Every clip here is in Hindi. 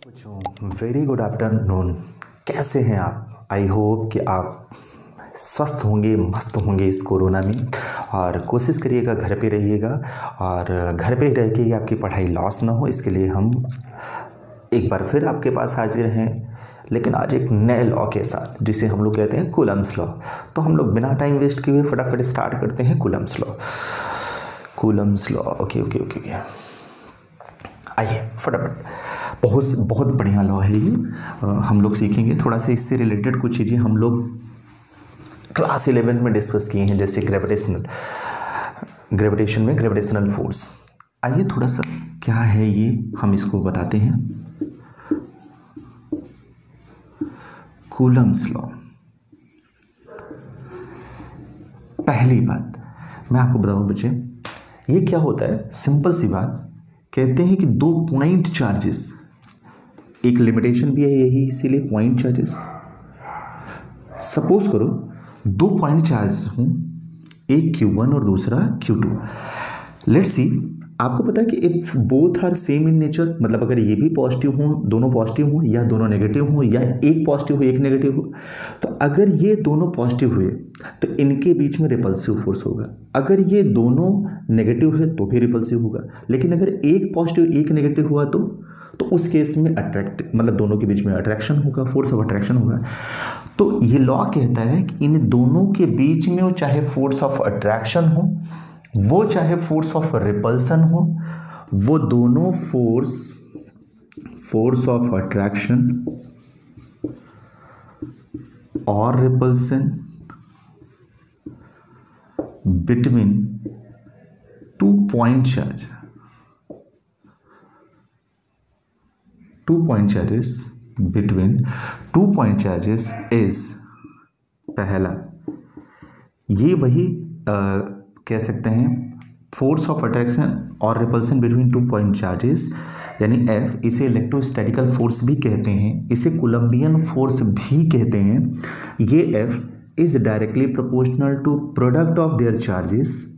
बच्चों वेरी गुड आफ्टरनून। कैसे हैं आप? आई होप कि आप स्वस्थ होंगे, मस्त होंगे इस कोरोना में। और कोशिश करिएगा घर पे रहिएगा और घर पे रह के आपकी पढ़ाई लॉस ना हो, इसके लिए हम एक बार फिर आपके पास हाजिर हैं, लेकिन आज एक नए लॉ के साथ, जिसे हम लोग कहते हैं कूलम्स लॉ। तो हम लोग बिना टाइम वेस्ट किए हुए फटाफट स्टार्ट करते हैं Coulomb's law. Coulomb's law, okay okay okay okay, आइए फटाफट। बहुत बढ़िया लॉ है ये। हम लोग सीखेंगे थोड़ा सा इससे रिलेटेड कुछ चीज़ें हम लोग क्लास 11 में डिस्कस किए हैं, जैसे ग्रेविटेशन में ग्रेविटेशनल फोर्स। आइए थोड़ा सा क्या है ये हम इसको बताते हैं। कूलम्स लॉ, पहली बात मैं आपको बताऊं बच्चे, ये क्या होता है। सिंपल सी बात, कहते हैं कि दो पॉइंट चार्जेस, एक लिमिटेशन भी है यही, इसीलिए पॉइंट चार्जेस। सपोज करो दो पॉइंट चार्जेस हों, एक Q1 और दूसरा Q2। लेट्स सी, आपको पता है कि if both are same in nature, मतलब अगर ये भी पॉजिटिव हों, दोनों पॉजिटिव हों, या दोनों नेगेटिव हों, या एक पॉजिटिव हो एक नेगेटिव हो, तो अगर ये दोनों पॉजिटिव हुए तो इनके बीच में रिपल्सिव फोर्स होगा। अगर ये दोनों नेगेटिव है तो भी रिपल्सिव होगा। लेकिन अगर एक पॉजिटिव एक नेगेटिव हुआ तो उस केस में मतलब दोनों के बीच में अट्रैक्शन होगा, फोर्स ऑफ अट्रैक्शन होगा। तो ये लॉ कहता है कि इन दोनों के बीच में वो चाहे फोर्स ऑफ अट्रैक्शन हो, वो चाहे फोर्स ऑफ रिपल्सन हो, वो दोनों फोर्स ऑफ अट्रैक्शन और repulsion between two point charges is, पहला ये वही कह सकते हैं फोर्स ऑफ अट्रैक्शन और repulsion between two point charges, यानी F। इसे इलेक्ट्रोस्टैटिकल फोर्स भी कहते हैं, इसे कोलम्बियन फोर्स भी कहते हैं। ये F is directly proportional to product of their charges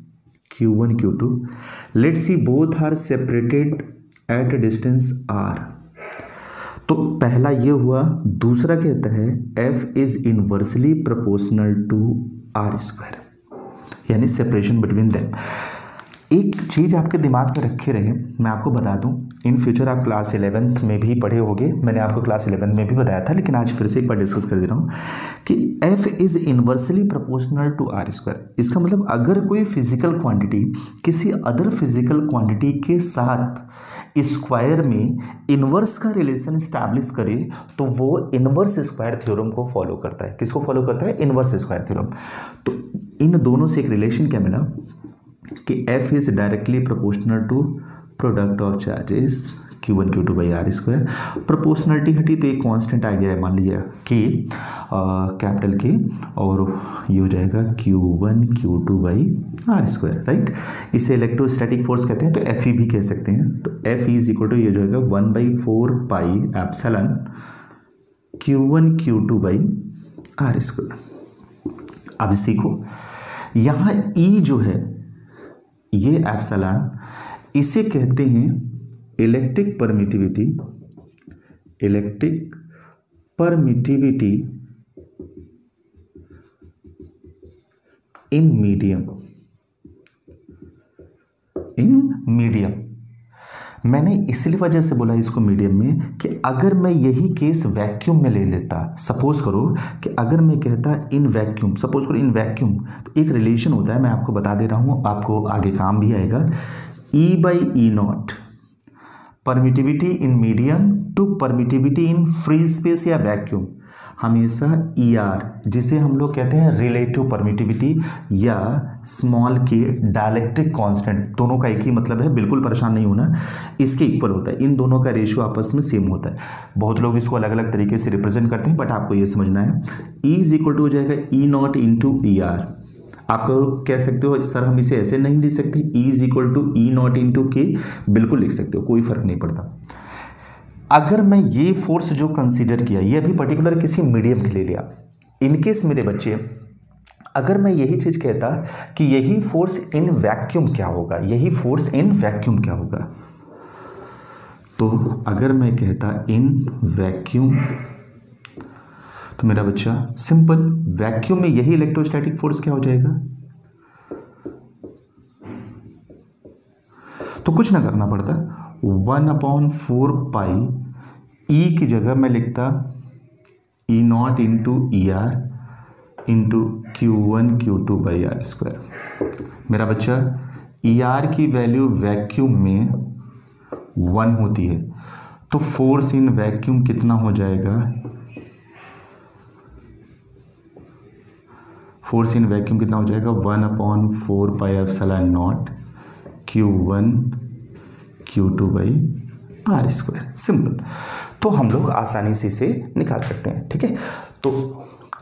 Q1 Q2। Let's see both are separated at distance R। तो पहला ये हुआ। दूसरा कहता है F is inversely proportional to R², यानी सेपरेशन बिटवीन देम। एक चीज़ आपके दिमाग में रखे रहे, मैं आपको बता दूं, इन फ्यूचर आप क्लास 11th में भी पढ़े होंगे, मैंने आपको क्लास 11 में भी बताया था, लेकिन आज फिर से एक बार डिस्कस कर दे रहा हूं कि F is inversely proportional to R²। इसका मतलब अगर कोई फिजिकल क्वांटिटी किसी अदर फिजिकल क्वांटिटी के साथ स्क्वायर में इन्वर्स का रिलेशन स्टैब्लिश करे तो वो इन्वर्स स्क्वायर थ्योरम को फॉलो करता है। किसको फॉलो करता है? Inverse square theorem. तो इन दोनों से एक रिलेशन क्या मिला कि F is directly proportional to product of charges Q1 Q2 by R²। Proportionality हटी तो एक कांस्टेंट आ गया है, मान लिया K, कैपिटल K, और ये हो जाएगा Q1 Q2 by R², right. इसे इलेक्ट्रोस्टैटिक फोर्स कहते हैं, तो Fe भी कह सकते हैं। तो F इज इक्वल टू ये जो है 1/4 pi epsilon Q1 Q2 by R²। अब सीखो, यहाँ E जो है ये एप्सिलॉन, इसे कहते हैं इलेक्ट्रिक परमिटिविटी इन मीडियम। मैंने इसलिए वजह से बोला इसको मीडियम में कि अगर मैं यही केस वैक्यूम में ले लेता, सपोज करो कि अगर मैं कहता इन वैक्यूम, सपोज करो इन वैक्यूम, तो एक रिलेशन होता है, मैं आपको बता दे रहा हूँ, आपको आगे काम भी आएगा। E/E0 permittivity in medium to permittivity in free space या वैक्यूम, हमेशा ER, जिसे हम लोग कहते हैं रिलेटिव परमिटिविटी या स्मॉल के डाइलेक्ट्रिक कांस्टेंट, दोनों का एक ही मतलब है, बिल्कुल परेशान नहीं होना, इसके इक्वल होता है। इन दोनों का रेशियो आपस में सेम होता है। बहुत लोग इसको अलग अलग तरीके से रिप्रेजेंट करते हैं, बट आपको ये समझना है E इज इक्वल टू हो जाएगा E0 इंटू ER। आपको कह सकते हो सर हम इसे ऐसे नहीं लिख सकते, E is equal to E0 into K, बिल्कुल लिख सकते हो, कोई फर्क नहीं पड़ता। अगर मैं ये फोर्स जो कंसीडर किया, ये अभी पर्टिकुलर किसी मीडियम के लिए लिया, इनकेस मेरे बच्चे अगर मैं यही चीज कहता कि यही फोर्स इन वैक्यूम क्या होगा, यही फोर्स इन वैक्यूम क्या होगा, तो अगर मैं कहता इन वैक्यूम, तो मेरा बच्चा सिंपल वैक्यूम में यही इलेक्ट्रोस्टैटिक फोर्स क्या हो जाएगा, तो कुछ ना करना पड़ता, 1/4 पाई ई की जगह मैं लिखता E nought into E R into Q1 Q2 by R square. मेरा बच्चा ई आर की वैल्यू वैक्यूम में 1 होती है, तो फोर्स इन वैक्यूम कितना हो जाएगा, फोर्स इन वैक्यूम कितना हो जाएगा 1/4 pi epsilon naught Q1 Q2 by R square. Simple, तो हम लोग आसानी से इसे निकाल सकते हैं। ठीक है, तो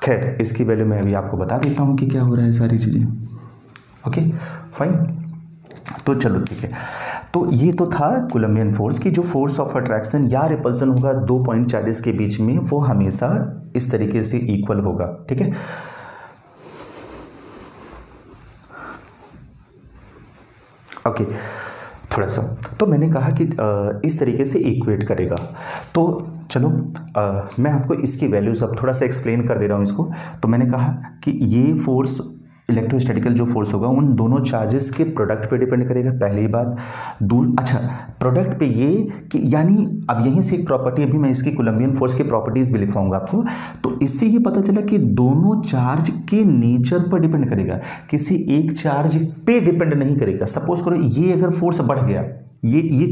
खैर इसकी वैल्यू मैं अभी आपको बता देता हूँ कि क्या हो रहा है सारी चीज़ें। ओके फाइन, तो चलो ठीक है। तो ये तो था कूलम्बियन फोर्स की जो फोर्स ऑफ अट्रैक्शन या रिपल्सन होगा दो पॉइंट चार्जेस के बीच में, वो हमेशा इस तरीके से इक्वल होगा। ठीक है, ओके थोड़ा सा, तो मैंने कहा कि इस तरीके से इक्वेट करेगा। तो चलो मैं आपको इसकी वैल्यूज अब थोड़ा सा एक्सप्लेन कर दे रहा हूँ इसको। तो मैंने कहा कि ये फोर्स इलेक्ट्रोस्टैटिकल जो फोर्स होगा उन दोनों चार्जेस के प्रोडक्ट पे डिपेंड करेगा, पहली बात। अच्छा, प्रोडक्ट पे ये कि यानी अब यहीं से एक प्रॉपर्टी, अभी मैं इसकी कूलम्बियन फोर्स की प्रॉपर्टीज भी लिखवाऊंगा आपको। तो इससे ये पता चला कि दोनों चार्ज के नेचर पर डिपेंड करेगा, किसी एक चार्ज पे डिपेंड नहीं करेगा। सपोज करो ये अगर फोर्स बढ़ गया, ये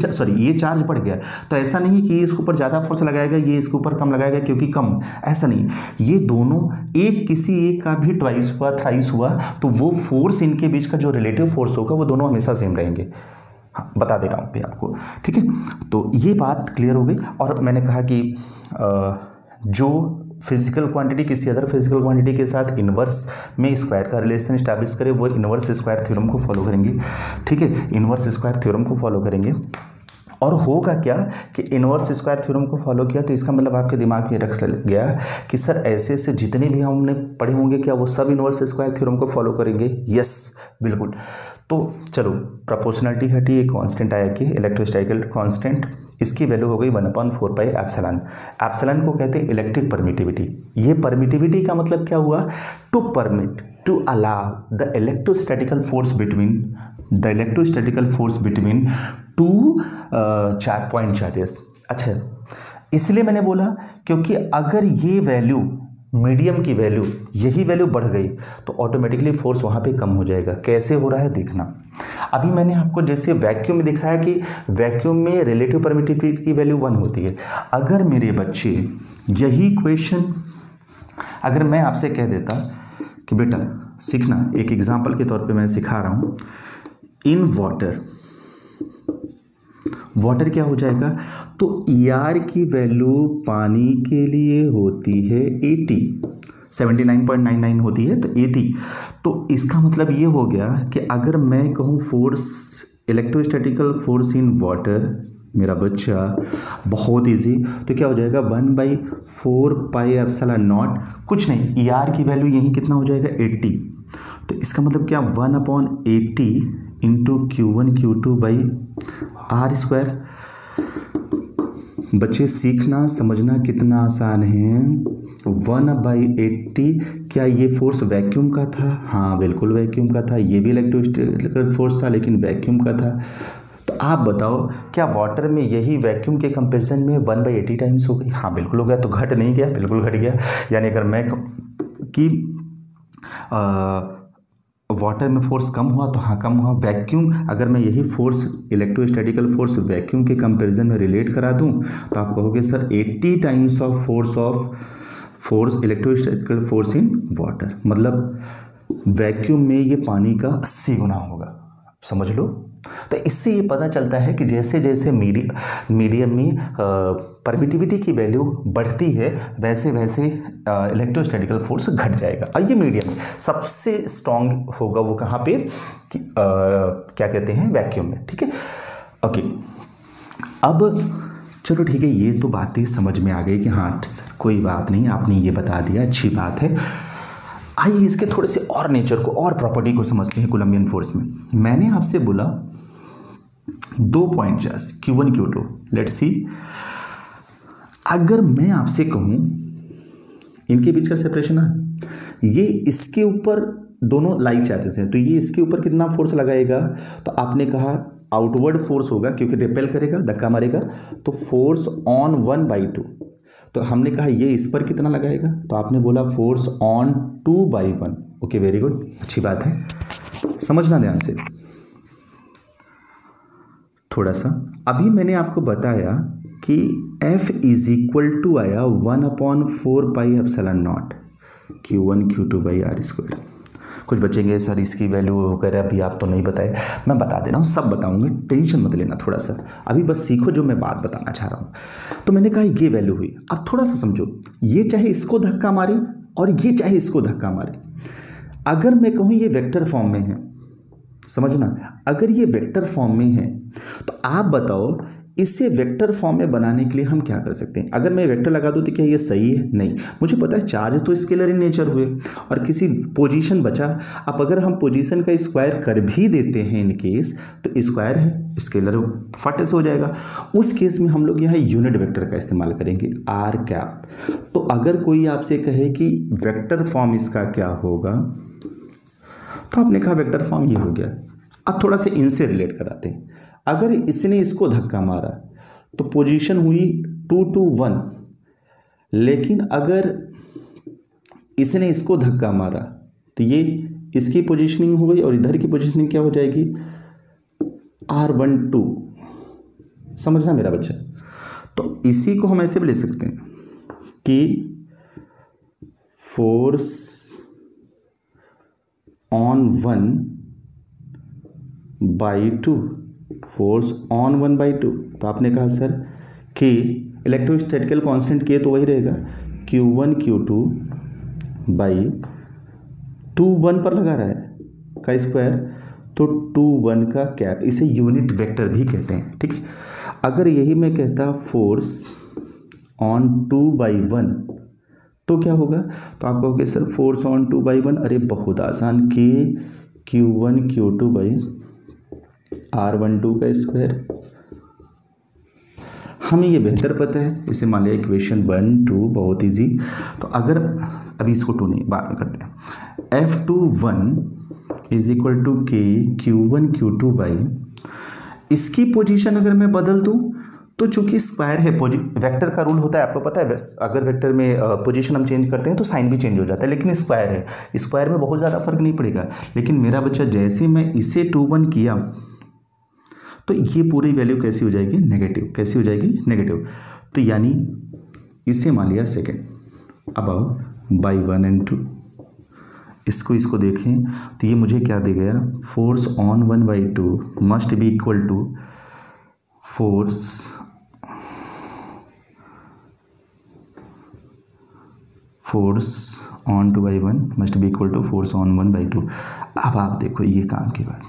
चार्ज बढ़ गया, तो ऐसा नहीं कि ये इसके ऊपर ज़्यादा फोर्स लगाएगा, ये इसके ऊपर कम लगाएगा क्योंकि कम, ऐसा नहीं। ये दोनों एक किसी एक का भी ट्वाइस हुआ थ्राइस हुआ तो वो फोर्स इनके बीच का जो रिलेटिव फोर्स होगा वो दोनों हमेशा सेम रहेंगे। हाँ, बता दे रहा हूँ आपको। ठीक है, तो ये बात क्लियर हो गई। और मैंने कहा कि जो फिजिकल क्वांटिटी किसी अदर फिजिकल क्वांटिटी के साथ इन्वर्स में स्क्वायर का रिलेशन स्टैब्लिश करे, वो इन्वर्स स्क्वायर थ्योरम को फॉलो करेंगे। ठीक है, इन्वर्स स्क्वायर थ्योरम को फॉलो करेंगे। और होगा क्या कि इन्वर्स स्क्वायर थ्योरम को फॉलो किया तो इसका मतलब आपके दिमाग में रख गया कि सर ऐसे ऐसे जितने भी हमने पढ़े होंगे क्या वो सब इन्वर्स स्क्वायर थ्योरम को फॉलो करेंगे। यस बिल्कुल। तो चलो प्रोपोर्शनलिटी हटी, एक कांस्टेंट आया कि इलेक्ट्रोस्टैटिकल कांस्टेंट, इसकी वैल्यू हो गई 1/4 पाई एप्सिलॉन। एप्सिलॉन को कहते हैं इलेक्ट्रिक परमिटिविटी। ये परमिटिविटी का मतलब क्या हुआ, to permit, to allow the electrostatical force between two point charges. अच्छा, इसलिए मैंने बोला क्योंकि अगर ये वैल्यू मीडियम की वैल्यू, यही वैल्यू बढ़ गई तो ऑटोमेटिकली फोर्स वहाँ पे कम हो जाएगा। कैसे हो रहा है देखना। अभी मैंने आपको जैसे वैक्यूम में दिखाया कि वैक्यूम में रिलेटिव परमिटिविटी की वैल्यू 1 होती है। अगर मेरे बच्चे यही क्वेश्चन अगर मैं आपसे कह देता कि बेटा सीखना, एक एग्जाम्पल के तौर पे मैं सिखा रहा हूँ, इन वाटर क्या हो जाएगा, तो ER की वैल्यू पानी के लिए होती है 80, 79.99 होती है, तो 80। तो इसका मतलब ये हो गया कि अगर मैं कहूँ force, electrostatical force in water, मेरा बच्चा बहुत इजी, तो क्या हो जाएगा 1/4 पाई एप्सिलॉन नॉट, कुछ नहीं, ER की वैल्यू यही कितना हो जाएगा 80। तो इसका मतलब क्या 1/80 into Q1 Q2 by R square. बच्चे सीखना समझना कितना आसान है। 1/80, क्या ये फोर्स वैक्यूम का था? हाँ बिल्कुल वैक्यूम का था। ये भी इलेक्ट्रोस्टैटिक फोर्स था लेकिन वैक्यूम का था। तो आप बताओ क्या वाटर में यही वैक्यूम के कंपैरिजन में 1/80 टाइम्स हो गई? हाँ बिल्कुल हो गया। तो घट नहीं गया, बिल्कुल घट गया। यानी अगर मैं कि वाटर में फोर्स कम हुआ तो हाँ कम हुआ। वैक्यूम, अगर मैं यही फोर्स इलेक्ट्रोस्टैटिकल फोर्स वैक्यूम के कंपैरिजन में रिलेट करा दूं तो आप कहोगे sir 80 times of force electrostatical force in water, मतलब वैक्यूम में ये पानी का 80 गुना होगा। समझ लो। तो इससे ये पता चलता है कि जैसे जैसे मीडियम में परमिटिविटी की वैल्यू बढ़ती है वैसे वैसे इलेक्ट्रोस्टैटिकल फोर्स घट जाएगा। और ये मीडियम सबसे स्ट्रॉन्ग होगा वो कहाँ पे कि क्या कहते हैं, वैक्यूम में। ठीक है, ओके। अब चलो ठीक है, ये तो बातें समझ में आ गई कि हाँ सर कोई बात नहीं, आपने ये बता दिया, अच्छी बात है। आइए इसके थोड़े से और नेचर को और प्रॉपर्टी को समझते हैं कूलम्बियन फोर्स में। मैंने आपसे बोला 2 point charge Q1 Q2, let's सी। अगर मैं आपसे कहूँ इनके बीच का सेपरेशन है, ये इसके ऊपर दोनों लाइक चार्जेस हैं, तो ये इसके ऊपर कितना फोर्स लगाएगा, तो आपने कहा आउटवर्ड फोर्स होगा क्योंकि रिपेल करेगा, धक्का मारेगा, तो फोर्स ऑन 1/2। तो हमने कहा ये इस पर कितना लगाएगा, तो आपने बोला force on 2/1। Okay, very good, अच्छी बात है, समझना ध्यान से थोड़ा सा। अभी मैंने आपको बताया कि F इज इक्वल टू आया 1/4πε0 Q1 Q2/r²। कुछ बचेंगे सर इसकी वैल्यू वगैरह अभी आप तो नहीं बताए, मैं बता दे रहा हूँ, सब बताऊंगा, टेंशन मत लेना थोड़ा सा, अभी बस सीखो जो मैं बात बताना चाह रहा हूँ। तो मैंने कहा ये वैल्यू हुई, अब थोड़ा सा समझो, ये चाहे इसको धक्का मारे और ये चाहे इसको धक्का मारे। अगर मैं कहूँ ये वेक्टर फॉर्म में है, समझना, अगर ये वेक्टर फॉर्म में है तो आप बताओ इसे वेक्टर फॉर्म में बनाने के लिए हम क्या कर सकते हैं। अगर मैं वेक्टर लगा दूं तो क्या ये सही है? नहीं, मुझे पता है चार्ज तो स्केलर इन नेचर हुए और किसी पोजीशन बचा। अब अगर हम पोजीशन का स्क्वायर कर भी देते हैं इन केस, तो स्क्वायर है, स्केलर फट से हो जाएगा। उस केस में हम लोग यहाँ यूनिट वेक्टर का इस्तेमाल करेंगे, आर कैप। तो अगर कोई आपसे कहे कि वेक्टर फॉर्म इसका क्या होगा, तो आपने कहा वेक्टर फॉर्म ये हो गया। अब थोड़ा सा इनसे रिलेट कराते हैं। अगर इसने इसको धक्का मारा तो पोजीशन हुई 2 to 1, लेकिन अगर इसने इसको धक्का मारा तो ये इसकी पोजीशनिंग हो गई और इधर की पोजीशनिंग क्या हो जाएगी, R12। समझना मेरा बच्चा। तो इसी को हम ऐसे भी ले सकते हैं कि फोर्स ऑन 1/2, फोर्स ऑन 1/2। तो आपने कहा सर कि इलेक्ट्रोस्टैटिकल कांस्टेंट के तो वही रहेगा, Q1 Q2/2 1 पर लगा रहा है का स्क्वायर, तो 2 1 का कैप, इसे यूनिट वेक्टर भी कहते हैं, ठीक है। अगर यही मैं कहता फोर्स ऑन 2/1 तो क्या होगा, तो आप कहोगे सर फोर्स ऑन 2/1, अरे बहुत आसान, के Q1 Q2/R12 का स्क्वायर। हमें ये बेहतर पता है, इसे मान लिया इक्वेशन 1 2, बहुत इजी। तो अगर अभी इसको 2 नहीं, बाद में करते हैं, F21 इज इक्वल टू के Q1 Q2/, इसकी पोजीशन अगर मैं बदल दूं तो चूंकि स्क्वायर है, वेक्टर का रूल होता है आपको पता है, बस अगर वेक्टर में पोजीशन हम चेंज करते हैं तो साइन भी चेंज हो जाता है, लेकिन स्क्वायर है, स्क्वायर में बहुत ज़्यादा फर्क नहीं पड़ेगा। लेकिन मेरा बच्चा जैसे मैं इसे 2 1 किया तो ये पूरी वैल्यू कैसी हो जाएगी, नेगेटिव। कैसी हो जाएगी, नेगेटिव। तो यानी इसे मान लिया सेकेंड, अब आओ बाई 1 and 2, इसको देखें तो ये मुझे क्या दे गया, force on 1/2 must be equal to force on 2/1 must be equal to force on 1/2। अब आप देखो ये काम की बात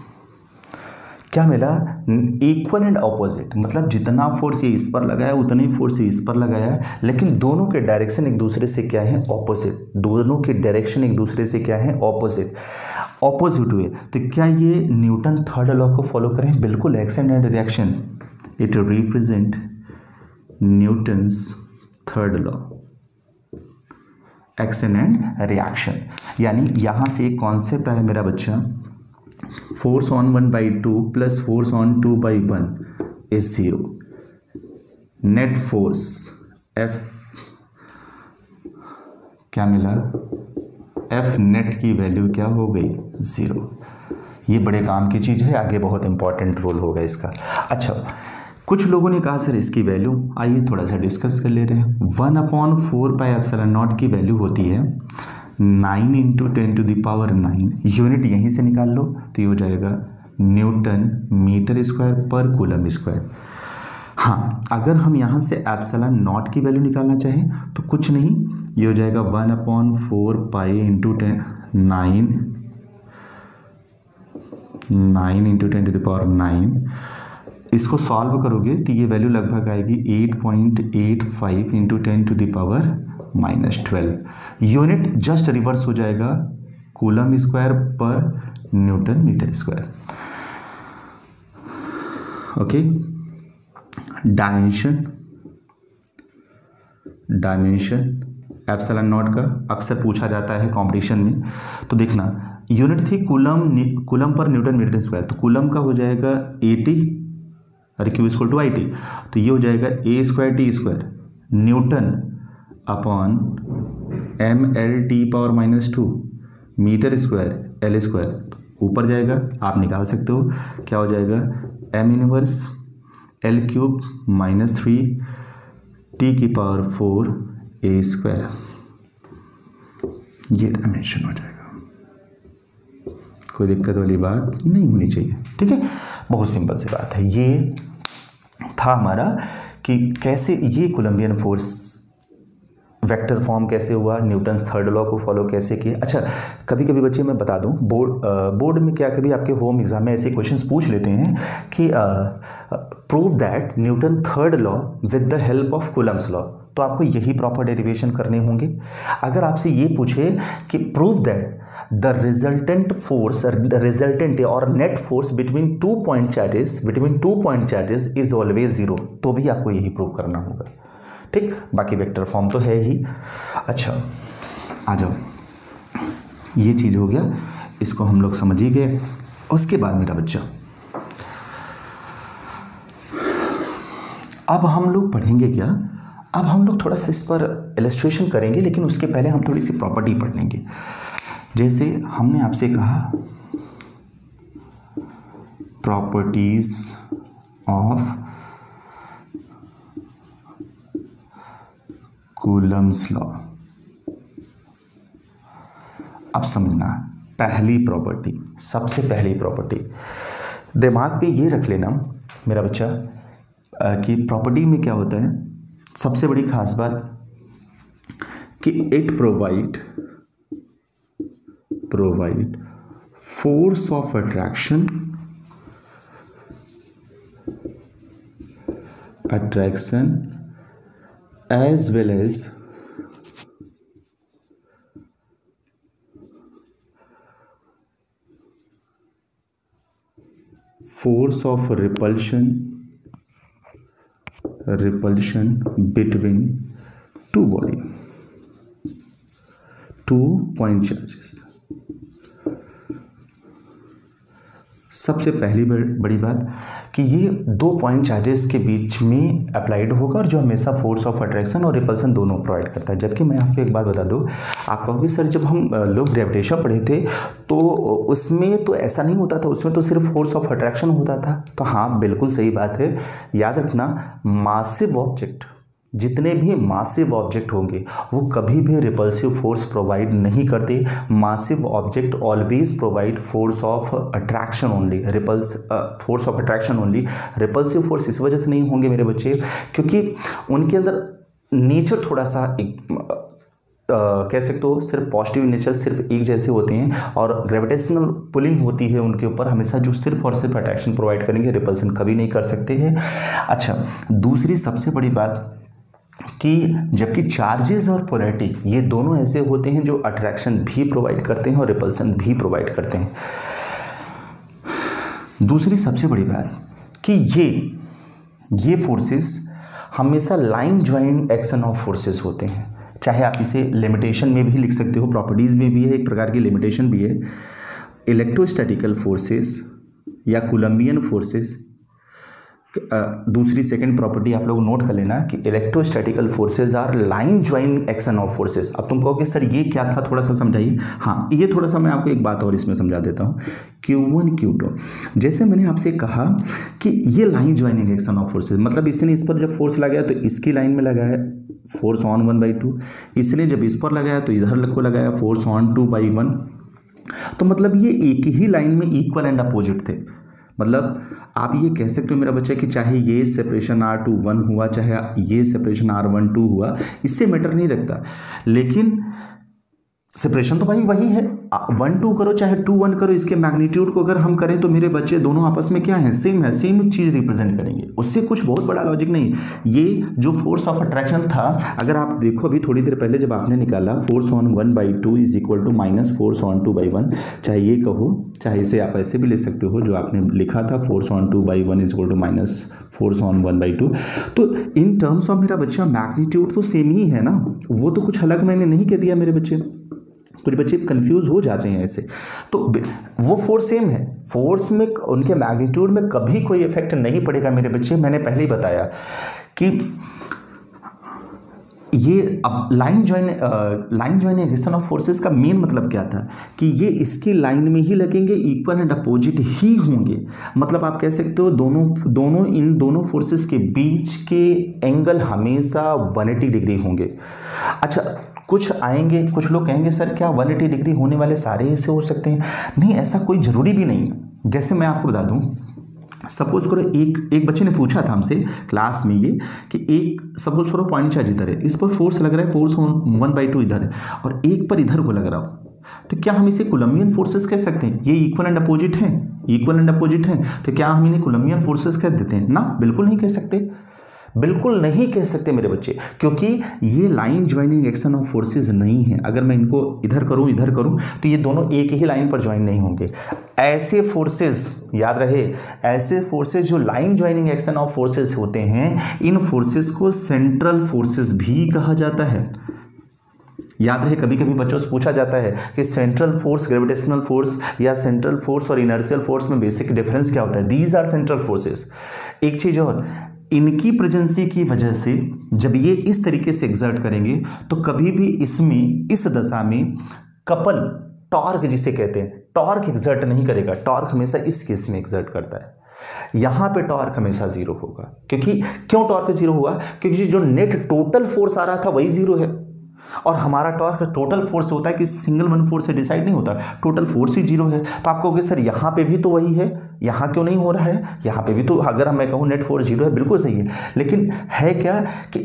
क्या मिला, इक्वल एंड ऑपोजिट, मतलब जितना फोर्स ये इस पर लगाया उतना ही फोर्स ये इस पर लगाया, लेकिन दोनों के डायरेक्शन एक दूसरे से क्या है, ऑपोजिट। दोनों के डायरेक्शन एक दूसरे से क्या है, ऑपोजिट हुए। तो क्या ये न्यूटन थर्ड लॉ को फॉलो करें? बिल्कुल, action and reaction, it represent Newton's third law, action and reaction. यानी यहां से एक कॉन्सेप्ट आया मेरा बच्चा, force on 1/2 plus force on 2/1 is 0। Net force F क्या मिला, F नेट की वैल्यू क्या हो गई, 0। ये बड़े काम की चीज़ है, आगे बहुत इंपॉर्टेंट रोल होगा इसका। अच्छा, कुछ लोगों ने कहा सर इसकी वैल्यू, आइए थोड़ा सा डिस्कस कर ले रहे हैं। 1/4πε0 की वैल्यू होती है 9 × 10⁹ यूनिट यहीं से निकाल लो तो ये हो जाएगा न्यूटन मीटर स्क्वायर पर कूलम स्क्वायर। हाँ, अगर हम यहाँ से ε0 की वैल्यू निकालना चाहें तो कुछ नहीं, ये हो जाएगा 1/4π × 9 × 10⁹। इसको सॉल्व करोगे तो ये वैल्यू लगभग आएगी 8.85 × 10⁻⁻12। यूनिट जस्ट रिवर्स हो जाएगा कूलम स्क्वायर पर newton metre square. Okay, dimension epsilon naught का अक्सर पूछा जाता है कंपटीशन में। तो देखना यूनिट थी कूलम पर न्यूटन मीटर स्क्वायर, तो कूलम का हो जाएगा AT और Q इक्वल टू IT, तो ये हो जाएगा A square T square newton upon ML⁻², metre square L square, ऊपर जाएगा आप निकाल सकते हो, क्या हो जाएगा M inverse L³ -3 T⁴ A square, ये डायमेंशन हो जाएगा। कोई दिक्कत वाली बात नहीं होनी चाहिए, ठीक है, बहुत सिंपल सी बात है। ये था हमारा कि कैसे ये कोलंबियन फोर्स वेक्टर फॉर्म कैसे हुआ, न्यूटन्स थर्ड लॉ को फॉलो कैसे किए। अच्छा, कभी कभी बच्चे मैं बता दूं, बोर्ड में क्या कभी आपके होम एग्जाम में ऐसे क्वेश्चंस पूछ लेते हैं कि prove that Newton third law with the help of Coulomb's law, तो आपको यही प्रॉपर डेरिवेशन करने होंगे। अगर आपसे ये पूछे कि prove that the resultant force, resultant और net force between two point charges is always 0, तो भी आपको यही प्रूव करना होगा, ठीक। बाकी वेक्टर फॉर्म तो है ही। अच्छा आ जाओ, ये चीज हो गया, इसको हम लोग समझ ही गए। उसके बाद मेरा बच्चा अब हम लोग पढ़ेंगे क्या, अब हम लोग थोड़ा सा इस पर इलस्ट्रेशन करेंगे, लेकिन उसके पहले हम थोड़ी सी प्रॉपर्टी पढ़ लेंगे। जैसे हमने आपसे कहा प्रॉपर्टीज ऑफ कूलम्स लॉ। अब समझना, पहली प्रॉपर्टी, सबसे पहली प्रॉपर्टी दिमाग पे ये रख लेना मेरा बच्चा कि प्रॉपर्टी में क्या होता है, सबसे बड़ी खास बात कि it provide force of attraction as well as force of repulsion between two point charges। सबसे पहली बड़ी बात कि ये 2 पॉइंट चार्जेस के बीच में अप्लाइड होगा और जो हमेशा फोर्स ऑफ अट्रैक्शन और रिपल्सन दोनों प्रोवाइड करता है। जबकि मैं आपको एक बात बता दूं, आप कहोगे सर जब हम लोग ग्रेविटेशन पढ़े थे तो उसमें तो ऐसा नहीं होता था, उसमें तो सिर्फ फोर्स ऑफ अट्रैक्शन होता था। तो हाँ, बिल्कुल सही बात है। याद रखना, मासिव ऑब्जेक्ट, जितने भी मासिव ऑब्जेक्ट होंगे वो कभी भी रिपल्सिव फोर्स प्रोवाइड नहीं करते। Massive object always provide force of attraction only, force of attraction only. Repulsive force इस वजह से नहीं होंगे मेरे बच्चे क्योंकि उनके अंदर नेचर थोड़ा सा कह सकते हो सिर्फ पॉजिटिव नेचर सिर्फ एक जैसे होते हैं और ग्रेविटेशनल पुलिंग होती है उनके ऊपर हमेशा, जो सिर्फ और सिर्फ अट्रैक्शन प्रोवाइड करेंगे, रिपल्सन कभी नहीं कर सकते हैं। अच्छा, दूसरी सबसे बड़ी बात कि जबकि चार्जेस और पोलैरिटी ये दोनों ऐसे होते हैं जो अट्रैक्शन भी प्रोवाइड करते हैं और रिपल्सन भी प्रोवाइड करते हैं। दूसरी सबसे बड़ी बात कि ये फोर्सेस हमेशा line join action of forces होते हैं। चाहे आप इसे लिमिटेशन में भी लिख सकते हो, प्रॉपर्टीज में भी है, एक प्रकार की लिमिटेशन भी है। इलेक्ट्रोस्टैटिकल फोर्सेस या कोलंबियन फोर्सेस, दूसरी सेकंड प्रॉपर्टी आप लोग नोट कर लेना कि electrostatical forces are line join action of forces. अब तुम कहोगे सर ये क्या था, थोड़ा सा समझाइए। हाँ, ये थोड़ा सा मैं आपको एक बात और इसमें समझा देता हूँ। Q1 Q2, जैसे मैंने आपसे कहा कि ये line joining action of forces, मतलब इसने इस पर जब फोर्स लगाया तो इसकी लाइन में लगाया फोर्स ऑन 1/2, इसने जब इस पर लगाया तो इधर को लगाया फोर्स ऑन 2/1। तो मतलब ये एक ही लाइन में इक्वल एंड अपोजिट थे। मतलब आप ये कह सकते हो मेरा बच्चा कि चाहे ये सेपरेशन R21 हुआ, चाहे ये सेपरेशन R12 हुआ, इससे मैटर नहीं रखता, लेकिन सेपरेशन तो भाई वही है, 1 2 करो चाहे 2 1 करो, इसके मैग्नीट्यूड को अगर हम करें तो मेरे बच्चे दोनों आपस में क्या है, सेम है, सेम चीज़ रिप्रेजेंट करेंगे, उससे कुछ बहुत बड़ा लॉजिक नहीं। ये जो फोर्स ऑफ अट्रैक्शन था, अगर आप देखो अभी थोड़ी देर पहले जब आपने निकाला force on 1/2 is equal to minus force on 2/1, चाहे ये कहो चाहे इसे आप ऐसे भी ले सकते हो जो आपने लिखा था, force on 2/1 is equal to minus force on 1/2। तो इन टर्म्स ऑफ मेरा बच्चा मैग्नीट्यूड तो सेम ही है ना, वो तो कुछ अलग मैंने नहीं कह दिया मेरे बच्चे। कुछ बच्चे कंफ्यूज हो जाते हैं ऐसे, तो वो फोर्स सेम है, फोर्स में उनके मैग्नीट्यूड में कभी कोई इफेक्ट नहीं पड़ेगा मेरे बच्चे। मैंने पहले ही बताया कि ये अब line join action of forces का मेन मतलब क्या था कि ये इसकी लाइन में ही लगेंगे, इक्वल एंड अपोजिट ही होंगे। मतलब आप कह सकते हो इन दोनों फोर्सेस के बीच के एंगल हमेशा 180 डिग्री होंगे। अच्छा, कुछ आएंगे, कुछ लोग कहेंगे सर क्या 180 डिग्री होने वाले सारे ऐसे हो सकते हैं? नहीं, ऐसा कोई ज़रूरी भी नहीं है। जैसे मैं आपको बता दूं, सपोज करो एक बच्चे ने पूछा था हमसे क्लास में ये कि एक सपोज करो पॉइंट चार्ज इधर है, इस पर फोर्स लग रहा है, फोर्स 1/2 इधर है और एक पर इधर को लग रहा हो, तो क्या हम इसे कूलम्बियन फोर्सेस कह सकते हैं? ये इक्वल एंड अपोजिट है, इक्वल एंड अपोजिट है, तो क्या हम इन्हें कूलम्बियन फोर्सेस कह देते हैं? ना, बिल्कुल नहीं कह सकते, बिल्कुल नहीं कह सकते मेरे बच्चे, क्योंकि ये line joining action of forces नहीं है। अगर मैं इनको इधर करूं तो ये दोनों एक ही लाइन पर ज्वाइन नहीं होंगे। ऐसे फोर्सेस, याद रहे, ऐसे फोर्सेस जो line joining action of forces होते हैं, इन फोर्सेस को सेंट्रल फोर्सेस भी कहा जाता है। याद रहे, कभी कभी बच्चों से पूछा जाता है कि सेंट्रल फोर्स, ग्रेविटेशनल फोर्स या सेंट्रल फोर्स और इनर्शियल फोर्स में बेसिक डिफरेंस क्या होता है? These are central forces. एक चीज और, इनकी प्रेजेंसी की वजह से जब ये इस तरीके से एग्जर्ट करेंगे तो कभी भी इसमें, इस दशा में कपल टॉर्क जिसे कहते हैं, टॉर्क एग्जर्ट नहीं करेगा। टॉर्क हमेशा इस केस में एग्जर्ट करता है, यहां पे टॉर्क हमेशा जीरो होगा। क्यों टॉर्क जीरो हुआ? क्योंकि जो नेट टोटल फोर्स आ रहा था वही जीरो है, और हमारा टॉर्क टोटल फोर्स होता है कि सिंगल वन फोर्स से डिसाइड नहीं होता, टोटल फोर्स ही जीरो है। तो आप कहोगे सर यहाँ पे भी तो वही है, यहाँ क्यों नहीं हो रहा है? यहाँ पे भी तो, अगर मैं कहूँ नेट फोर्स जीरो है, बिल्कुल सही है, लेकिन है क्या कि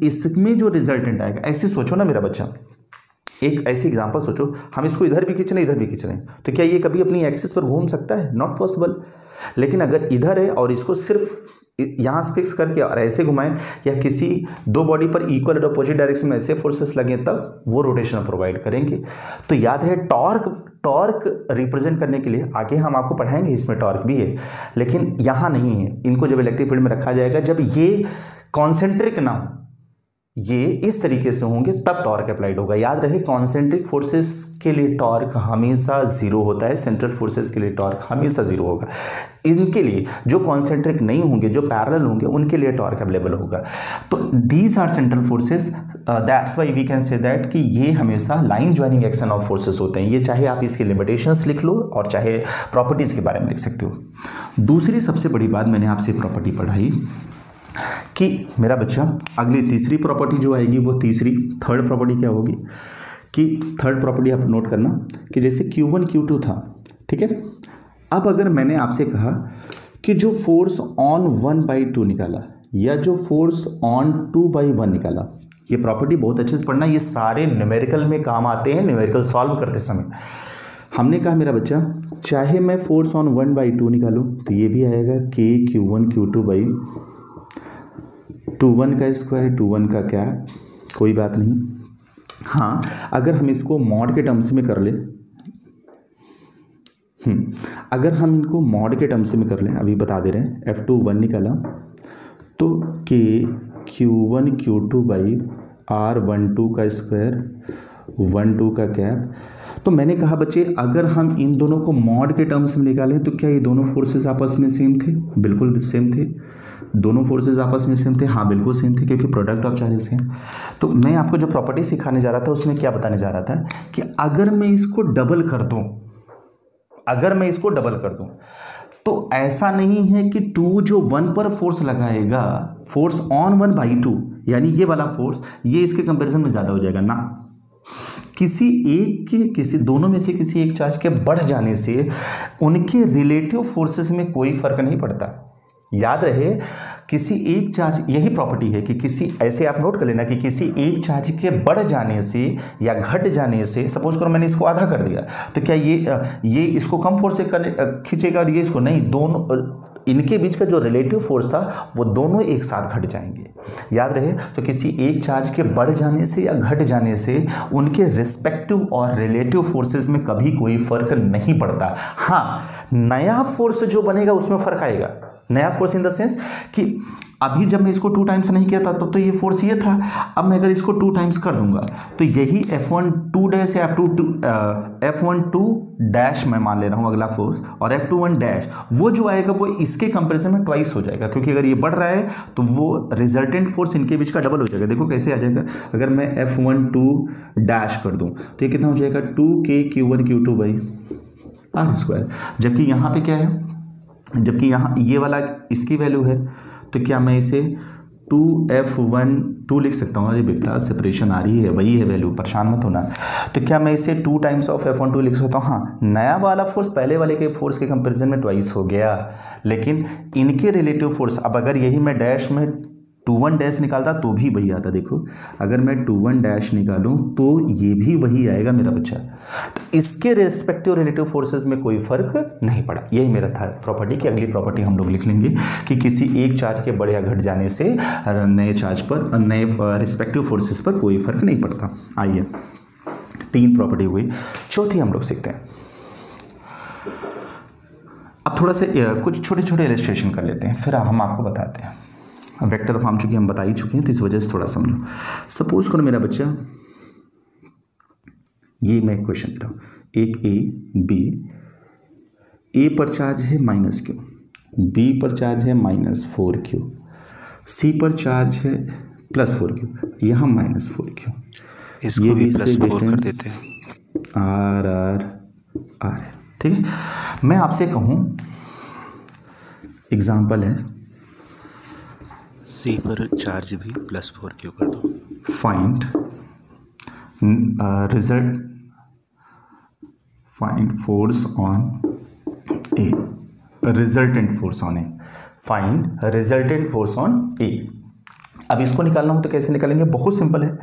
इसमें जो रिजल्टेंट आएगा, ऐसे सोचो ना मेरा बच्चा, एक ऐसी एग्जांपल सोचो, हम इसको इधर भी खींच रहे इधर भी खींच रहे हैं, तो क्या ये कभी अपनी एक्सिस पर घूम सकता है? Not possible. लेकिन अगर इधर है और इसको सिर्फ यहाँ से फिक्स करके और ऐसे घुमाएं, या किसी दो बॉडी पर इक्वल और अपोजिट डायरेक्शन में ऐसे फोर्सेस लगे, तब वो रोटेशन प्रोवाइड करेंगे। तो याद रहे, टॉर्क रिप्रेजेंट करने के लिए आगे हम आपको पढ़ाएंगे, इसमें टॉर्क भी है, लेकिन यहाँ नहीं है। इनको जब इलेक्ट्रिक फील्ड में रखा जाएगा, जब ये कॉन्सेंट्रिक ना हो, ये इस तरीके से होंगे, तब टॉर्क अप्लाइड होगा। याद रहे, कॉन्सेंट्रिक फोर्सेस के लिए टॉर्क हमेशा जीरो होता है, सेंट्रल फोर्सेस के लिए टॉर्क हमेशा जीरो होगा। इनके लिए जो कॉन्सेंट्रिक नहीं होंगे, जो पैरेलल होंगे, उनके लिए टॉर्क अवेलेबल होगा। तो these are central forces, that's why we can say that कि ये हमेशा line joining action of forces होते हैं। ये चाहे आप इसके लिमिटेशंस लिख लो और चाहे प्रॉपर्टीज के बारे में लिख सकते हो। दूसरी सबसे बड़ी बात मैंने आपसे प्रॉपर्टी पढ़ाई कि मेरा बच्चा, अगली तीसरी प्रॉपर्टी जो आएगी वो थर्ड प्रॉपर्टी क्या होगी कि थर्ड प्रॉपर्टी आप नोट करना कि जैसे Q1 Q2 था, ठीक है। अब अगर मैंने आपसे कहा कि जो फोर्स ऑन 1/2 निकाला या जो फोर्स ऑन 2/1 निकाला, ये प्रॉपर्टी बहुत अच्छे से पढ़ना, ये सारे न्यूमेरिकल में काम आते हैं, न्यूमेरिकल सॉल्व करते समय। हमने कहा मेरा बच्चा, चाहे मैं फोर्स ऑन 1/2 निकालूं तो ये भी आएगा K Q1 Q2 2/1 का स्क्वायर, 2/1 का क्या, कोई बात नहीं। हाँ, अगर हम इसको मॉड के टर्म्स में कर लें, अगर हम इनको मॉड के टर्म्स में कर लें, अभी बता दे रहे हैं, F2 निकाला तो K Q1 Q2 R12 का स्क्वायर 12 का कैप। तो मैंने कहा बच्चे, अगर हम इन दोनों को मॉड के टर्म्स में निकालें तो क्या ये दोनों फोर्सेस आपस में सेम थे? बिल्कुल सेम थे। दोनों फोर्सेस आपस में सेम थे? हाँ, बिल्कुल सेम थे, क्योंकि प्रोडक्ट ऑफ चार्जेस हैं। तो मैं आपको जो प्रॉपर्टी सिखाने जा रहा था उसमें क्या बताने जा रहा था कि अगर मैं इसको डबल कर दूं, तो ऐसा नहीं है कि 2 जो 1 पर फोर्स लगाएगा, फोर्स ऑन 1/2, यानी ये वाला फोर्स, ये इसके कंपैरिजन में ज़्यादा हो जाएगा ना। दोनों में से किसी एक चार्ज के बढ़ जाने से उनके रिलेटिव फोर्सेस में कोई फर्क नहीं पड़ता। याद रहे किसी एक चार्ज, यही प्रॉपर्टी है कि किसी, ऐसे आप नोट कर लेना कि किसी एक चार्ज के बढ़ जाने से या घट जाने से, सपोज करो मैंने इसको आधा कर दिया, तो क्या ये इसको कम फोर्स से खींचेगा और ये इसको नहीं, दोनों इनके बीच का जो रिलेटिव फोर्स था वो दोनों एक साथ घट जाएंगे। याद रहे, तो किसी एक चार्ज के बढ़ जाने से या घट जाने से उनके रिस्पेक्टिव और रिलेटिव फोर्सेस में कभी कोई फर्क नहीं पड़ता। हाँ, नया फोर्स जो बनेगा उसमें फर्क आएगा। नया फोर्स इन द सेंस कि अभी जब मैं इसको 2 टाइम्स नहीं किया था तब तो ये फोर्स ये था, अब मैं अगर इसको 2 टाइम्स कर दूंगा तो यही F12 या F12 डैश मैं मान ले रहा हूँ अगला फोर्स, और F21 डैश वो जो आएगा वो इसके कंपैरिजन में ट्वाइस हो जाएगा, क्योंकि अगर ये बढ़ रहा है तो वो रिजल्टेंट फोर्स इनके बीच का डबल हो जाएगा। देखो कैसे आ जाएगा, अगर मैं F12 डैश कर दूं तो ये कितना हो जाएगा 2K/Q1Q2/R²। जबकि यहाँ पे क्या है, जबकि यहाँ ये वाला इसकी वैल्यू है, तो क्या मैं इसे 2F12 लिख सकता हूँ? अरे बेटा सेपरेशन आ रही है, वही है वैल्यू, परेशान मत होना। तो क्या मैं इसे 2 टाइम्स ऑफ F12 लिख सकता हूँ? हाँ, नया वाला फोर्स पहले वाले के फोर्स के कंपैरिजन में ट्वाइस हो गया, लेकिन इनके रिलेटिव फोर्स, अब अगर यही मैं डैश में 2-1 डैश निकालता तो भी वही आता। देखो अगर मैं 2-1 डैश निकालूं तो ये भी वही आएगा मेरा बच्चा। तो इसके रेस्पेक्टिव रिलेटिव फोर्सेस में कोई फर्क नहीं पड़ा। यही मेरा था प्रॉपर्टी की। अगली प्रॉपर्टी हम लोग लिख लेंगे कि किसी एक चार्ज के बढ़ या घट जाने से नए चार्ज पर, नए रिस्पेक्टिव फोर्सेस पर कोई फर्क नहीं पड़ता। आइए 3 प्रॉपर्टी हुई, चौथी हम लोग सीखते हैं। अब थोड़ा से कुछ छोटे छोटे इलस्ट्रेशन कर लेते हैं, फिर हम आपको बताते हैं। वेक्टर फॉर्म चूंकि हम बता ही चुके हैं तो इस वजह से थोड़ा समझो। सपोज करो मेरा बच्चा, ये मैं क्वेश्चन दे रहा हूँ, एक ए पर चार्ज है -Q, बी पर चार्ज है -4Q, सी पर चार्ज है +4Q, यहाँ -4Q, इसको भी +4 कर देते हैं, R। ठीक है, मैं आपसे कहूँ एग्जाम्पल है, सी पर चार्ज भी +4Q कर दो। Find force on A, resultant force on A, find resultant force on A. अब इसको निकालना हो तो कैसे निकालेंगे? बहुत सिंपल है।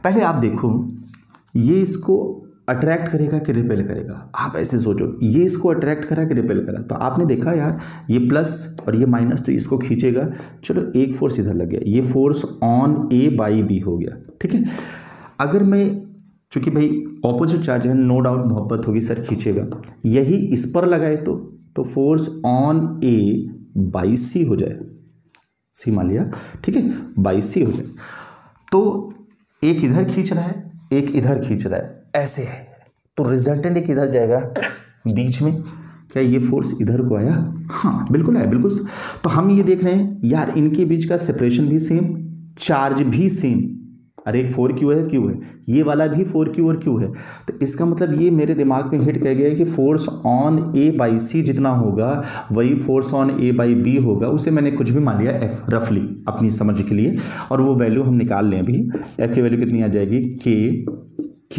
पहले आप देखो ये इसको अट्रैक्ट करेगा कि रिपेल करेगा। आप ऐसे सोचो, ये इसको अट्रैक्ट करा कि रिपेल करा। तो आपने देखा यार ये प्लस और ये माइनस, तो इसको खींचेगा। चलो एक फोर्स इधर लग गया, ये force on A by B हो गया। ठीक है, अगर मैं, चूंकि भाई ऑपोजिट चार्ज है, नो डाउट मोहब्बत होगी सर खींचेगा, यही इस पर लगाए तो force on A by C हो जाए, सी मान लिया, ठीक है, बाई सी हो जाए। तो एक इधर खींच रहा है, एक इधर खींच रहा है, ऐसे है, तो रिजल्टेंट एक इधर जाएगा बीच में। क्या ये फोर्स इधर को आया? हाँ बिल्कुल आया, बिल्कुल। तो हम ये देख रहे हैं यार इनके बीच का सेपरेशन भी सेम, चार्ज भी सेम। अरे एक 4Q है, Q है, ये वाला भी 4Q और Q है। तो इसका मतलब ये मेरे दिमाग में हिट कर गया है कि force on A by C जितना होगा वही force on A by B होगा। उसे मैंने कुछ भी मान लिया F रफली अपनी समझ के लिए, और वो वैल्यू हम निकाल लें अभी। F की वैल्यू कितनी आ जाएगी? Q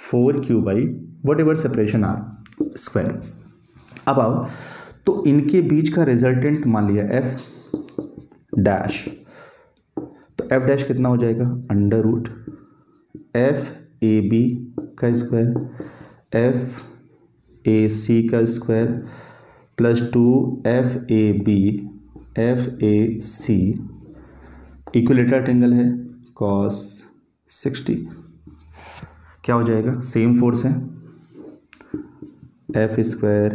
4Q by what ever separation R square. अब आओ, तो इनके बीच का रिजल्टेंट मान लिया F डैश, तो F डैश कितना हो जाएगा? √ FAB का स्क्वायर FAC का square plus 2FAB FAC, equilateral triangle है cos 60। क्या हो जाएगा? सेम फोर्स है, F स्क्वायर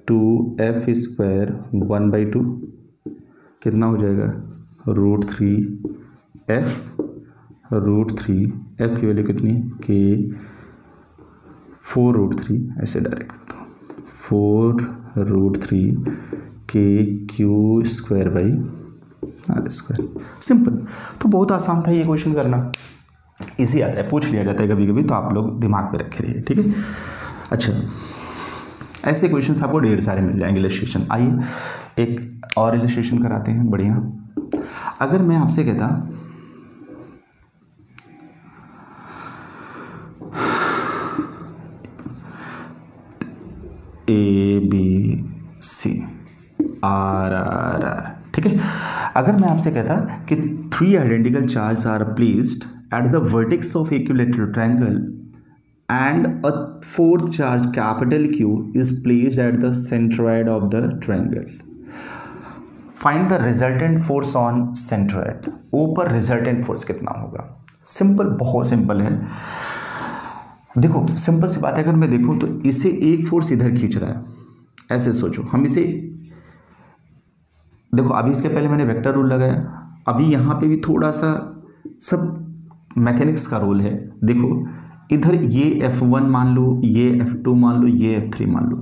2F स्क्वायर 1/2 कितना हो जाएगा? √3F √3F की वैल्यू कितनी? K 4√3, ऐसे डायरेक्ट करता हूँ, 4√3KQ² सिंपल। तो बहुत आसान था ये क्वेश्चन करना, इजी आता है, पूछ लिया जाता है कभी कभी, तो आप लोग दिमाग में रखे रहिए, ठीक है। अच्छा, ऐसे क्वेश्चंस आपको ढेर सारे मिल जाएंगे इलस्ट्रेशन। आइए एक और इलस्ट्रेशन कराते हैं बढ़िया। अगर मैं आपसे कहता ABC, RRR, ठीक है। अगर मैं आपसे कहता कि 3 identical charge are placed at the vertex of equilateral triangle and a fourth charge capital Q is placed at the centroid of the triangle. Find the resultant force on centroid. O पर resultant force कितना होगा? सिंपल, बहुत सिंपल है। देखो सिंपल सी बात है, अगर मैं देखूं तो इसे एक फोर्स इधर खींच रहा है, ऐसे सोचो। हम इसे देखो, अभी इसके पहले मैंने वेक्टर रूल लगाया, अभी यहाँ पे भी थोड़ा सा सब मैकेनिक्स का रोल है। देखो इधर ये F1 मान लो, ये F2 मान लो, ये F3 मान लो।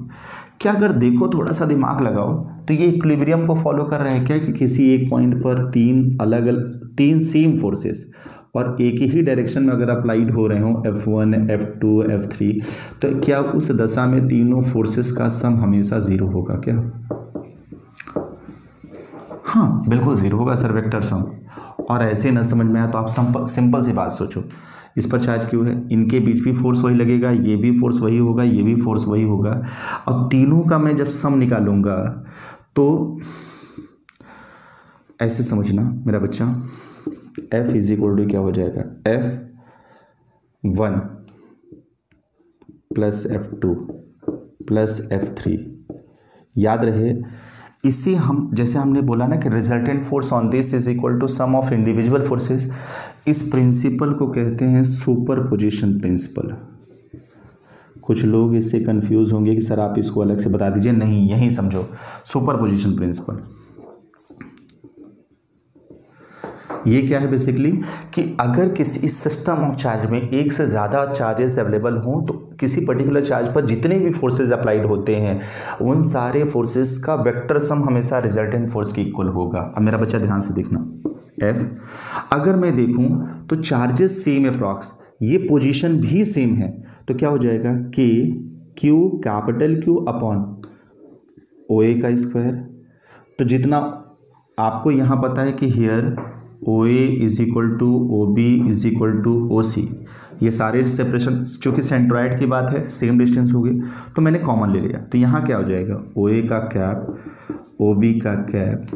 क्या अगर देखो थोड़ा सा दिमाग लगाओ तो ये इक्विलिब्रियम को फॉलो कर रहे हैं क्या, कि किसी एक पॉइंट पर तीन सेम फोर्सेस और एक ही डायरेक्शन में अगर अप्लाइड हो रहे हो, F1, F2, F3, तो क्या उस दशा में तीनों फोर्सेस का सम हमेशा जीरो होगा क्या? हाँ बिल्कुल जीरो होगा सर, वेक्टर सम। और ऐसे न समझ में आया तो आप सिंपल सी बात सोचो, इस पर चार्ज क्यों है, इनके बीच भी फोर्स वही लगेगा, ये भी फोर्स वही होगा, ये भी फोर्स वही होगा। अब तीनों का मैं जब सम निकालूंगा तो ऐसे समझना मेरा बच्चा, F इज इक्वल टू क्या हो जाएगा, F1 plus F2 plus F3। याद रहे, इसे हम जैसे हमने बोला ना कि resultant force on this is equal to sum of individual forces, इस प्रिंसिपल को कहते हैं सुपरपोजिशन प्रिंसिपल। कुछ लोग इससे कंफ्यूज होंगे कि सर आप इसको अलग से बता दीजिए, नहीं यही समझो, सुपरपोजिशन प्रिंसिपल। ये क्या है बेसिकली, कि अगर किसी सिस्टम ऑफ चार्ज में एक से ज़्यादा चार्जेस अवेलेबल हों तो किसी पर्टिकुलर चार्ज पर जितने भी फोर्सेस अप्लाइड होते हैं उन सारे फोर्सेस का वेक्टर सम हमेशा रिजल्टेंट फोर्स की इक्वल होगा। अब मेरा बच्चा ध्यान से देखना, F अगर मैं देखूं तो चार्जेस सेम अप्रॉक्स, ये पोजीशन भी सेम है, तो क्या हो जाएगा, K Q capital Q upon OA का स्क्वायर। तो जितना आपको यहाँ पता है कि here OA is equal to OB is equal to OC, ये सारे सेपरेशन चूँकि सेंट्रॉइड की बात है, सेम डिस्टेंस हो गई, तो मैंने कॉमन ले लिया। तो यहाँ क्या हो जाएगा, OA का कैप, OB का कैप,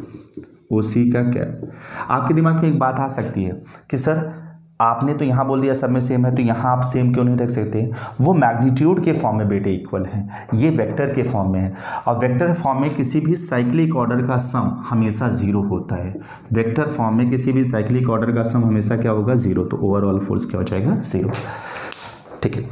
OC का कैप। आपके दिमाग में एक बात आ सकती है कि सर आपने तो यहाँ बोल दिया सब में सेम है, तो यहाँ आप सेम क्यों नहीं रख सकते? वो मैग्नीट्यूड के फॉर्म में बेटे इक्वल है, ये वेक्टर के फॉर्म में है, और वेक्टर फॉर्म में किसी भी साइक्लिक ऑर्डर का सम हमेशा जीरो होता है। वेक्टर फॉर्म में किसी भी साइक्लिक ऑर्डर का सम हमेशा क्या होगा, जीरो। तो ओवरऑल फोर्स क्या हो जाएगा, जीरो। ठीक है,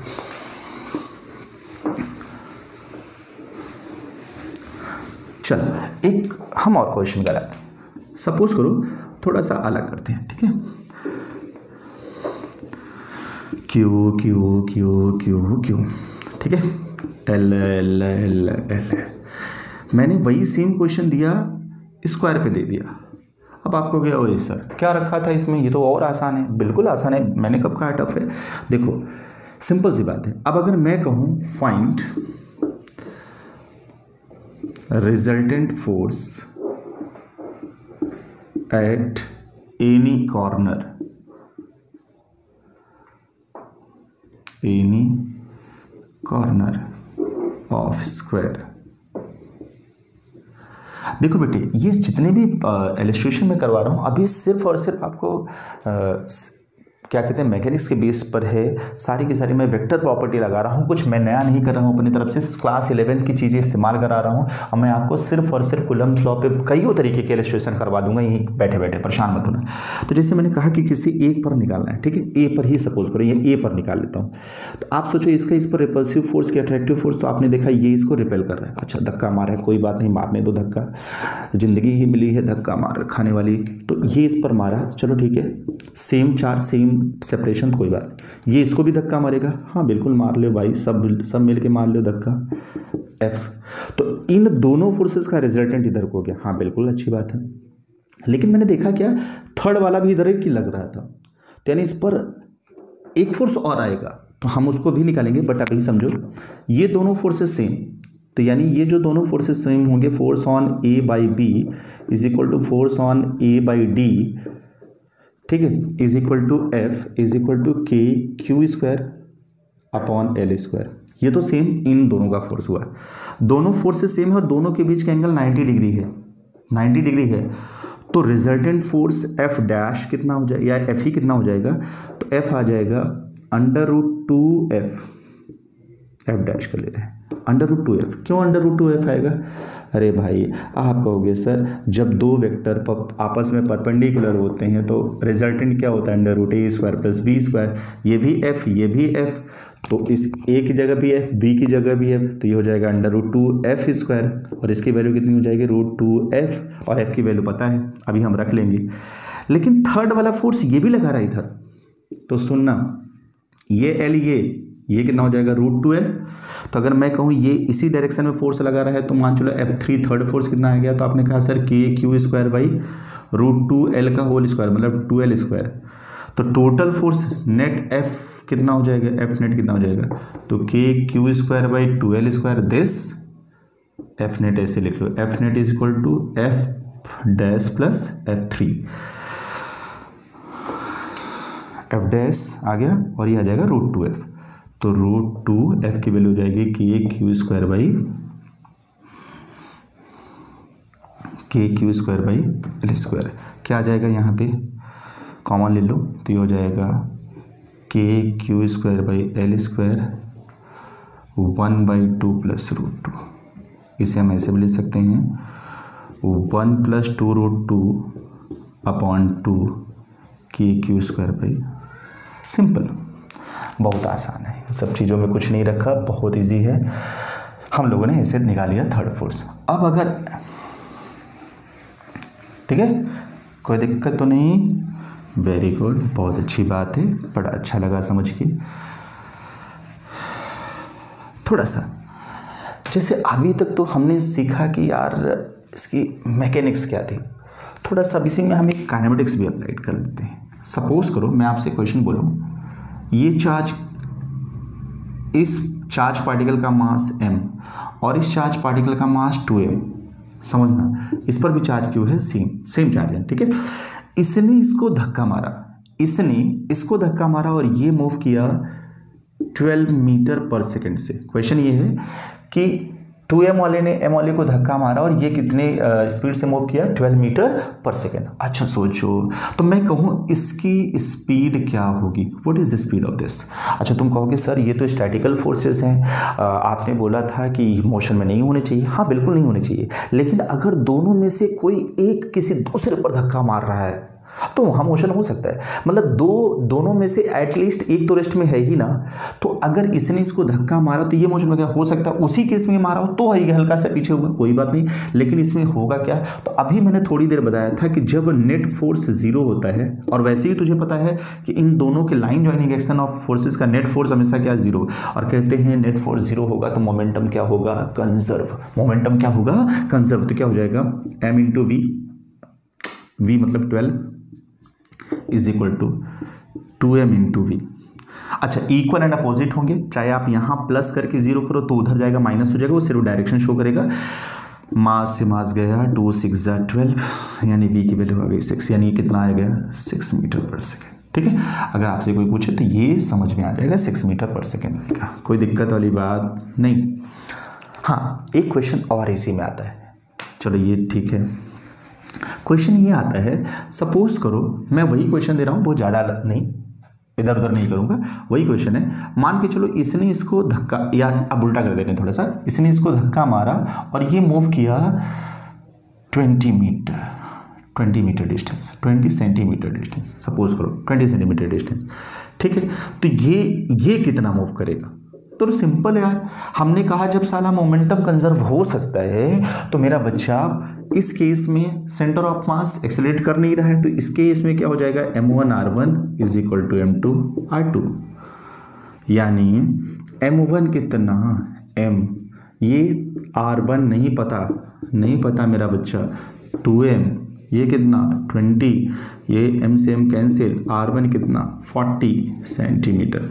चलो एक हम और क्वेश्चन कराते हैं। सपोज करो थोड़ा सा अलग करते हैं, ठीक है। Q Q Q Q Q, ठीक है, एल एल एल एल। मैंने वही सेम क्वेश्चन दिया, स्क्वायर पे दे दिया। अब आपको क्या हो सर क्या रखा था इसमें, ये तो और आसान है। बिल्कुल आसान है, मैंने कब कहा टफ है? देखो सिंपल सी बात है। अब अगर मैं कहूँ find resultant force at any corner, any corner of square. देखो बेटे, ये जितने भी इलस्ट्रेशन में करवा रहा हूँ अभी सिर्फ और सिर्फ आपको क्या कहते हैं मैकेनिक्स के बेस पर है। सारी की सारी मैं वेक्टर प्रॉपर्टी लगा रहा हूँ, कुछ मैं नया नहीं कर रहा हूँ अपनी तरफ से, क्लास 11th की चीज़ें इस्तेमाल करा रहा हूँ। और मैं आपको सिर्फ और सिर्फ कूलम्ब्स लॉ पे कईयों तरीके के इलस्ट्रेशन करवा दूंगा यहीं बैठे बैठे, परेशान मत होना। तो जैसे मैंने कहा कि किसी एक पर निकालना है, ठीक है, ए पर ही सपोज करो, ये ए पर निकाल लेता हूँ। तो आप सोचो इसका इस पर रिपल्सिव फोर्स की अट्रैक्टिव फोर्स, तो आपने देखा ये इसको रिपेल कर रहा है। अच्छा धक्का मारा है, कोई बात नहीं, मारने दो धक्का, जिंदगी ही मिली है धक्का मार खाने वाली। तो ये इस पर मारा, चलो ठीक है, सेम चार्ज सेम सेपरेशन, कोई बात नहीं। ये इसको भी धक्का मारेगा, हाँ बिल्कुल मार लो भाई, सब मिल के मार लो धक्का, एफ। तो इन दोनों फोर्सेस का रिजल्टेंट इधर को गया, हाँ बिल्कुल अच्छी बात है। लेकिन मैंने देखा क्या, थर्ड वाला भी इधर की लग रहा था, तो यानी इस पर एक फोर्स और आएगा, तो हम उसको भी निकालेंगे। बट अभी समझो ये दोनों फोर्सेस सेम, तो यानी ये जो दोनों फोर्सेस सेम होंगे, force on A by B is equal to force on A by D, ठीक है, is equal to F is equal to K Q square upon L square. ये तो सेम इन दोनों का फोर्स हुआ। दोनों फोर्सेस सेम है और दोनों के बीच का एंगल 90 डिग्री है, 90 डिग्री है। तो रिजल्टेंट फोर्स एफ डैश कितना हो जाएगा, या एफ ही कितना हो जाएगा, तो एफ आ जाएगा √2f, एफ डैश कर ले रहे हैं √2f। क्यों √2f आएगा? अरे भाई आप कहोगे सर जब दो वेक्टर आपस में परपेंडिकुलर होते हैं तो रिजल्टेंट क्या होता है, √a² + b²। ये भी f, ये भी f, तो इस a की जगह भी f, b की जगह भी f, तो ये हो जाएगा √2f²। और इसकी वैल्यू कितनी हो जाएगी, √2f, और f की वैल्यू पता है, अभी हम रख लेंगे। लेकिन थर्ड वाला फोर्स ये भी लगा रहा है इधर, तो सुनना, ये L, ये कितना हो जाएगा, √2L। तो अगर मैं कहूँ ये इसी डायरेक्शन में फोर्स लगा रहा है तो मान चलो F3 थर्ड फोर्स कितना आ गया, तो आपने कहा सर KQ² √2L का होल स्क्वायर, मतलब 2L²। तो टोटल फोर्स नेट F कितना हो जाएगा, F नेट कितना हो जाएगा, तो KQ² 2L²। This F net ऐसे लिख लो, F net is equal to F dash plus F3, F dash आ गया और ये आ जाएगा √2F। तो √2F की वैल्यू हो जाएगी KQ² क्या आ जाएगा, यहाँ पे कॉमन ले लो, तो ये हो जाएगा KQ² L² 1/2 + √2। इसे हम ऐसे भी लिख सकते हैं 1 + 2√2/2 KQ²। सिंपल, बहुत आसान है, सब चीज़ों में कुछ नहीं रखा, बहुत इजी है। हम लोगों ने ऐसे निकाल लिया थर्ड फोर्स। अब अगर ठीक है, कोई दिक्कत तो नहीं, वेरी गुड, बहुत अच्छी बात है, बड़ा अच्छा लगा समझ के। थोड़ा सा जैसे अभी तक तो हमने सीखा कि यार इसकी मैकेनिक्स क्या थी, थोड़ा सा इसी में हम एक काइनेमेटिक्स भी अप्लाई कर लेते हैं। सपोज करो मैं आपसे क्वेश्चन बोलूँ, ये इस चार्ज पार्टिकल का मास m और इस चार्ज पार्टिकल का मास 2m, समझना इस पर भी चार्ज क्यों है, सेम चार्ज है, ठीक है। इसने इसको धक्का मारा और ये मूव किया 12 मीटर पर सेकेंड से। क्वेश्चन ये है कि 2m वाले ने m वाले को धक्का मारा और ये कितने स्पीड से मूव किया, 12 मीटर पर सेकेंड। अच्छा सोचो, तो मैं कहूँ इसकी स्पीड क्या होगी, what is the speed of this. अच्छा तुम कहोगे सर ये तो स्टैटिकल फोर्सेस हैं, आपने बोला था कि मोशन में नहीं होने चाहिए। हाँ बिल्कुल नहीं होने चाहिए, लेकिन अगर दोनों में से कोई एक किसी दूसरे पर धक्का मार रहा है तो वहाँ मोशन हो सकता है, मतलब दोनों में से एटलीस्ट एक तो रेस्ट में है ही ना। तो अगर इसने इसको धक्का मारा तो ये मोशन में क्या हो सकता है, उसी केस में मारा हो तो है हल्का सा पीछे हुआ, कोई बात नहीं, लेकिन इसमें होगा क्या। तो अभी मैंने थोड़ी देर बताया था कि जब नेट फोर्स 0 होता है, और वैसे ही तुझे पता है कि इन दोनों के line joining action of forces का नेट फोर्स हमेशा क्या 0, और कहते हैं नेट फोर्स 0 होगा तो मोमेंटम क्या होगा, कंजर्व। मोमेंटम क्या होगा, कंजर्व। तो क्या हो जाएगा m × v मतलब 12 is equal to 2m × v। अच्छा इक्वल एंड अपोजिट होंगे, चाहे आप यहाँ प्लस करके 0 करो तो उधर जाएगा माइनस हो जाएगा, वो सिर्फ डायरेक्शन शो करेगा। मास से मास गया 2 × 6 = 12, यानी v की वैल्यू आ गई 6, यानी कितना आ गया 6 मीटर पर सेकेंड। ठीक है, अगर आपसे कोई पूछे तो ये समझ में आ जाएगा 6 मीटर पर सेकेंड आएगा, कोई दिक्कत वाली बात नहीं। हाँ एक क्वेश्चन और इसी में आता है, चलो ये ठीक है। क्वेश्चन ये आता है, सपोज करो मैं वही क्वेश्चन दे रहा हूँ, बहुत ज़्यादा नहीं, इधर उधर नहीं करूँगा, वही क्वेश्चन है। मान के चलो इसने इसको धक्का, या अब उल्टा कर देते हैं थोड़ा सा, इसने इसको धक्का मारा और ये मूव किया 20 metre distance, 20 centimetre distance, suppose करो 20 सेंटीमीटर डिस्टेंस, ठीक है। तो ये कितना मूव करेगा, तो सिंपल है यार, हमने कहा जब साला मोमेंटम कंजर्व हो सकता है तो मेरा बच्चा इस केस में सेंटर ऑफ मास एक्सेलरेट कर नहीं रहा है, तो इस केस में क्या हो जाएगा m1r1 = m2r2, यानी m1 कितना m, ये r1 नहीं पता मेरा बच्चा 2m, ये कितना 20, ये m से m कैंसिल, r1 कितना 40 सेंटीमीटर।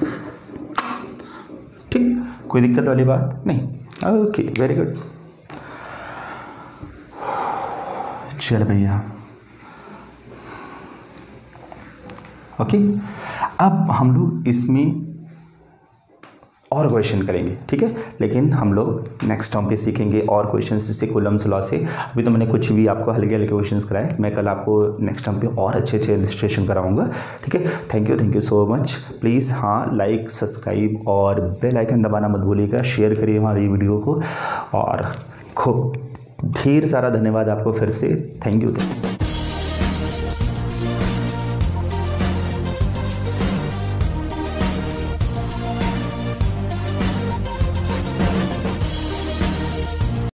ठीक, कोई दिक्कत वाली बात नहीं, ओके वेरी गुड। चल भैया ओके, अब हम लोग इसमें और क्वेश्चन करेंगे, ठीक है। लेकिन हम लोग नेक्स्ट टर्म पे सीखेंगे और क्वेश्चन जैसे कूलम्स लॉ से। अभी तो मैंने कुछ भी आपको हल्के हल्के क्वेश्चंस कराए, मैं कल आपको नेक्स्ट टर्म पे और अच्छे अच्छे इलस्ट्रेशन कराऊंगा, ठीक है। Thank you so much. Please हाँ, लाइक, सब्सक्राइब और बेल आइकन दबाना मत भूलिएगा। शेयर करिए हमारी वीडियो को और खूब ढेर सारा धन्यवाद आपको फिर से। Thank you.